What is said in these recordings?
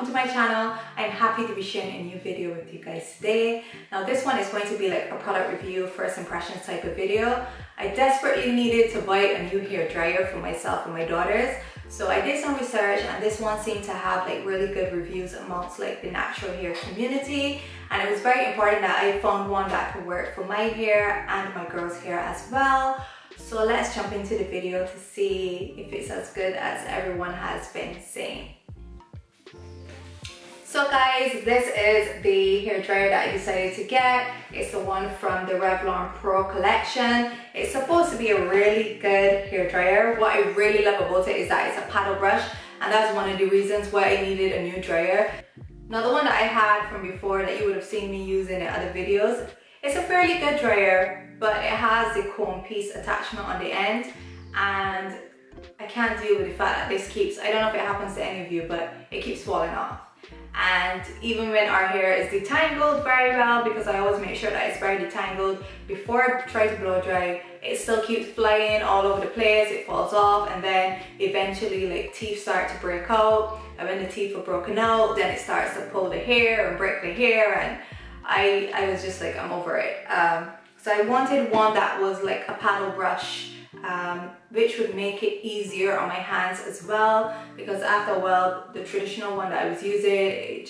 welcome to my channel. I'm happy to be sharing a new video with you guys today. Now this one is going to be like a product review, first impressions type of video. I desperately needed to buy a new hair dryer for myself and my daughters. So I did some research and this one seemed to have like really good reviews amongst like the natural hair community. And it was very important that I found one that could work for my hair and my girls' hair as well. So let's jump into the video to see if it's as good as everyone has been saying. So guys, this is the hair dryer that I decided to get. It's the one from the Revlon Pro collection. It's supposed to be a really good hair dryer. What I really love about it is that it's a paddle brush, and that's one of the reasons why I needed a new dryer. Now the one that I had from before that you would have seen me using in other videos, it's a fairly good dryer, but it has the comb piece attachment on the end, and I can't deal with the fact that this keeps, I don't know if it happens to any of you, but it keeps falling off. And even when our hair is detangled very well, because I always make sure that it's very detangled before I try to blow dry, it still keeps flying all over the place, it falls off, and then eventually like teeth start to break out, and when the teeth are broken out, then it starts to pull the hair and break the hair, and I was just like, I'm over it. So I wanted one that was like a paddle brush, which would make it easier on my hands as well, because after a while the traditional one that I was using,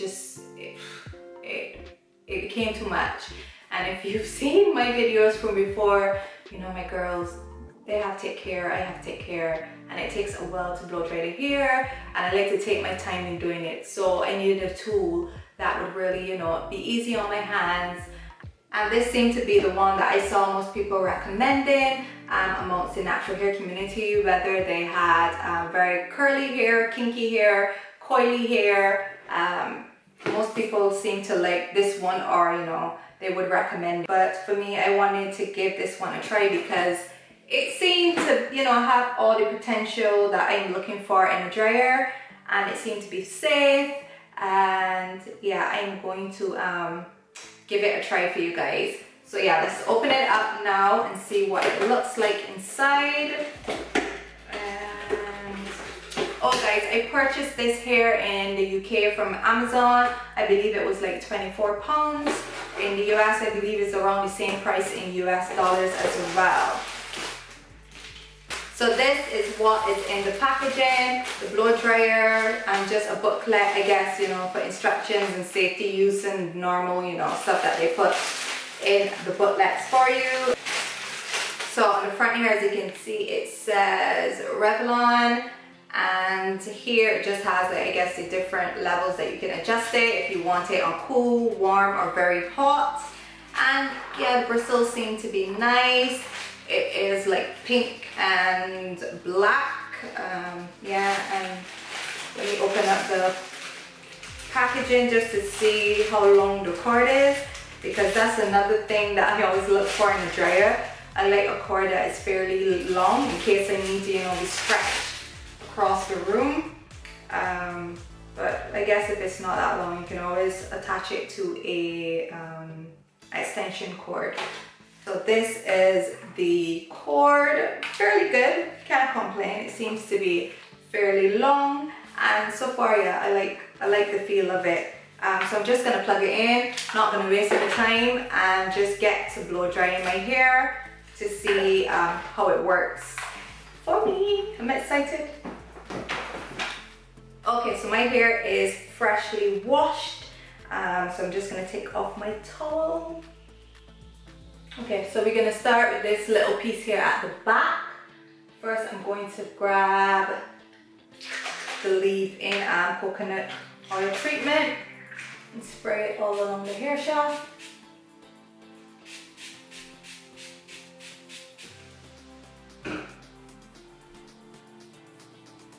it became too much. And if you've seen my videos from before, you know my girls, they have thick hair, I have thick hair, and it takes a while to blow dry the hair, and I like to take my time in doing it. So I needed a tool that would really, you know, be easy on my hands. And this seemed to be the one that I saw most people recommending amongst the natural hair community, whether they had very curly hair, kinky hair, coily hair. Most people seem to like this one, or you know, they would recommend. But for me, I wanted to give this one a try because it seemed to, you know, have all the potential that I'm looking for in a dryer, and it seemed to be safe. And yeah, I'm going to give it a try for you guys. So yeah, let's open it up now and see what it looks like inside. And oh guys, I purchased this here in the UK from Amazon. I believe it was like £24. In the US, I believe it's around the same price in US dollars as well. So this is what is in the packaging, the blow dryer, and just a booklet, I guess, you know, for instructions and safety use and normal, you know, stuff that they put in the booklets for you. So on the front here, as you can see, it says Revlon, and here it just has, I guess, the different levels that you can adjust it if you want it on cool, warm, or very hot. And yeah, the bristles seem to be nice. It is like pink and black. Yeah, and let me open up the packaging just to see how long the cord is, because that's another thing that I always look for in a dryer. I like a cord that is fairly long in case I need to, you know, be stretched across the room. But I guess if it's not that long, you can always attach it to a extension cord. So this is the cord, fairly good, can't complain. It seems to be fairly long, and so far, yeah, I like the feel of it. So I'm just gonna plug it in, not gonna waste any time, and just get to blow drying my hair to see how it works for me. I'm excited. Okay, so my hair is freshly washed, so I'm just gonna take off my towel. Okay, so we're going to start with this little piece here at the back. First, I'm going to grab the leave-in coconut oil treatment and spray it all along the hair shaft.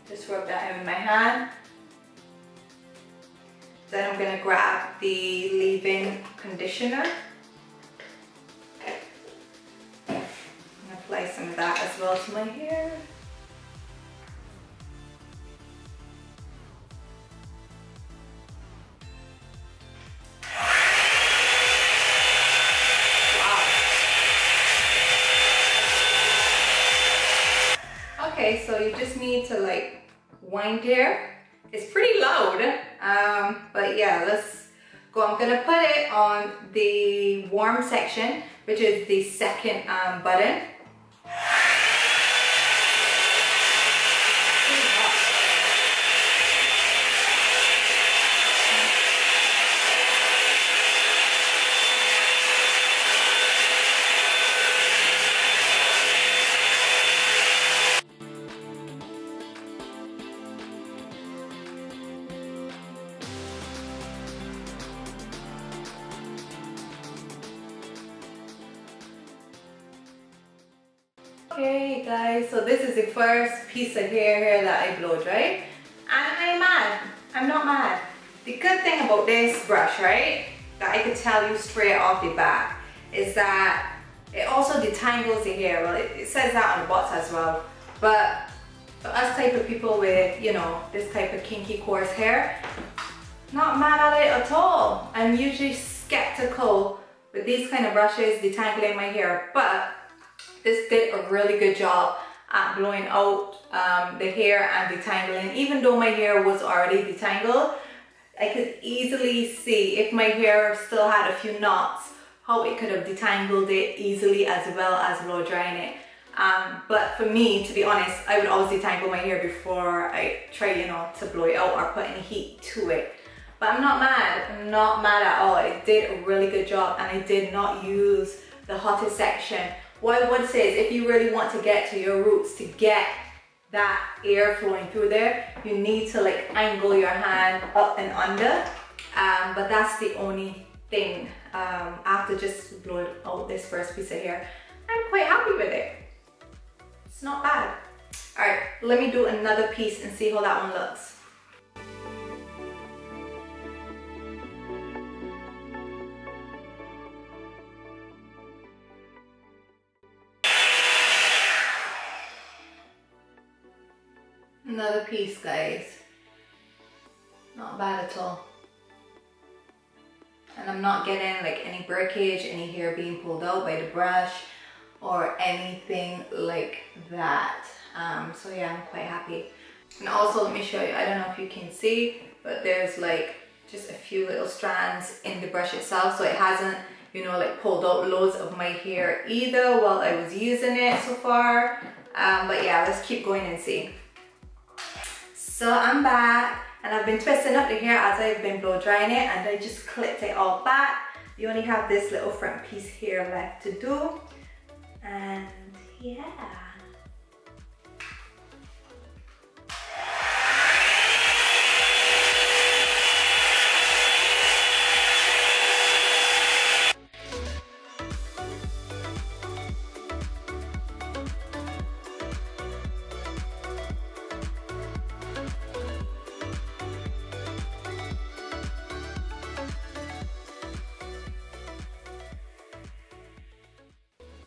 Just rub that in with my hand. Then I'm going to grab the leave-in conditioner. Apply some of that as well to my hair. Wow. Okay, so you just need to like wind there It's pretty loud, but yeah, let's go. I'm gonna put it on the warm section, which is the second button. Okay guys, so this is the first piece of hair here that I blow dry, and I'm mad. I'm not mad. The good thing about this brush, right, that I could tell you straight off the bat, is that it also detangles the hair. Well, it says that on the box as well, but for us type of people with, you know, this type of kinky coarse hair, not mad at it at all. I'm usually skeptical with these kind of brushes detangling my hair, but this did a really good job at blowing out the hair and detangling. Even though my hair was already detangled, I could easily see if my hair still had a few knots, how it could have detangled it easily as well as blow drying it. But for me, to be honest, I would always detangle my hair before I try, you know, to blow it out or put any heat to it. But I'm not mad. I'm not mad at all. It did a really good job, and I did not use the hottest section. What I would say is, if you really want to get to your roots, to get that air flowing through there, you need to like angle your hand up and under. But that's the only thing. After just blowing out this first piece of hair, I'm quite happy with it. It's not bad. All right, let me do another piece and see how that one looks. Another piece, guys. Not bad at all. And I'm not getting like any breakage, any hair being pulled out by the brush or anything like that. So yeah, I'm quite happy. And also, let me show you, I don't know if you can see, but there's like just a few little strands in the brush itself, so it hasn't, you know, like pulled out loads of my hair either while I was using it so far. But yeah, let's keep going and see. So I'm back, and I've been twisting up the hair as I've been blow drying it, and I just clipped it all back. You only have this little front piece here left to do, and yeah.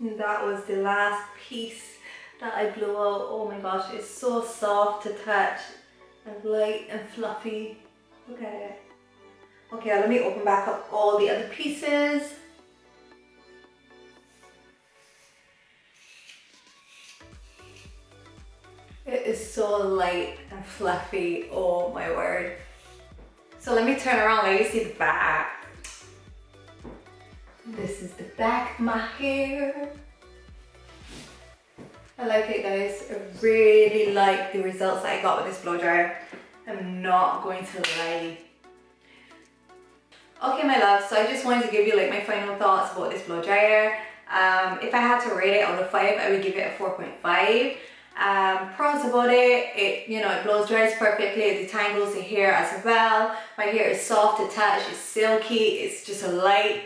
And that was the last piece that I blew out. Oh my gosh, it's so soft to touch and light and fluffy. Look at it. Okay, let me open back up all the other pieces. It is so light and fluffy, oh my word. So let me turn around, let you see the back. This is the back of my hair. I like it, guys. I really like the results that I got with this blow dryer. I'm not going to lie. Okay, my love, so I just wanted to give you like my final thoughts about this blow dryer. If I had to rate it out of 5, I would give it a 4.5. Pros about it, you know, it blows dries perfectly, it detangles the hair as well. My hair is soft to touch, it's silky, it's just a light.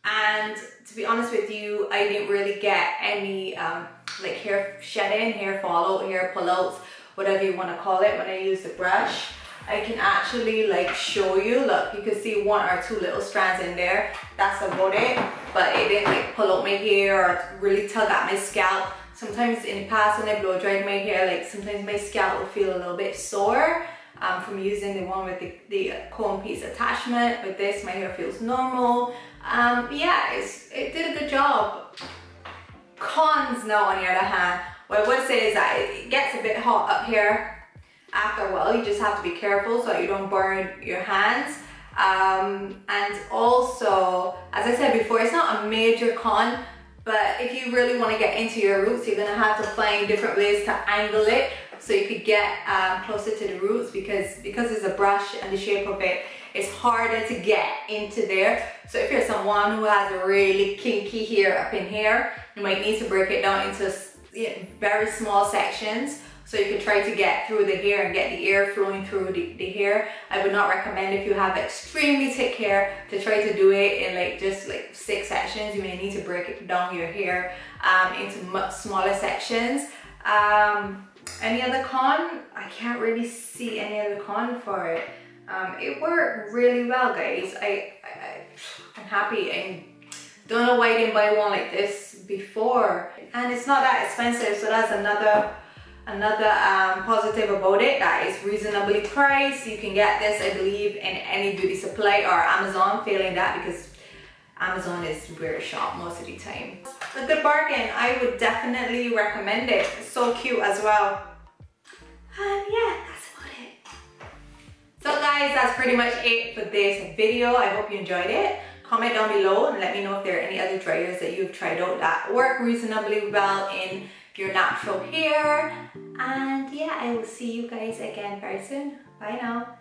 And to be honest with you, I didn't really get any like hair shedding, hair fallout, hair pullouts, whatever you want to call it when I use the brush. I can actually like show you, look, you can see 1 or 2 little strands in there. That's about it, but it didn't like pull out my hair or really tug at my scalp. Sometimes in the past when I blow dried my hair, like sometimes my scalp will feel a little bit sore from using the one with the comb piece attachment. With this, my hair feels normal. Yeah, it did a good job. Cons now, on the other hand, what I would say is that it gets a bit hot up here. after a while. You just have to be careful so that you don't burn your hands. And also, as I said before, it's not a major con, but if you really want to get into your roots, you're gonna have to find different ways to angle it so you could get closer to the roots, because it's a brush and the shape of it, it's harder to get into there. So if you're someone who has a really kinky hair up in here, you might need to break it down into very small sections so you can try to get through the hair and get the air flowing through the hair. I would not recommend, if you have extremely thick hair, to try to do it in just 6 sections. You may need to break it down your hair into much smaller sections. Any other con? I can't really see any other con for it. It worked really well, guys. I'm happy. I don't know why I didn't buy one like this before. And it's not that expensive, so that's another positive about it, that it's reasonably priced. You can get this, I believe, in any beauty supply or Amazon, failing that, because Amazon is where to shop most of the time. A good bargain. I would definitely recommend it. It's so cute as well. And yeah, that's about it. So guys, that's pretty much it for this video. I hope you enjoyed it. Comment down below and let me know if there are any other dryers that you've tried out that work reasonably well in your natural hair. And yeah, I will see you guys again very soon. Bye now.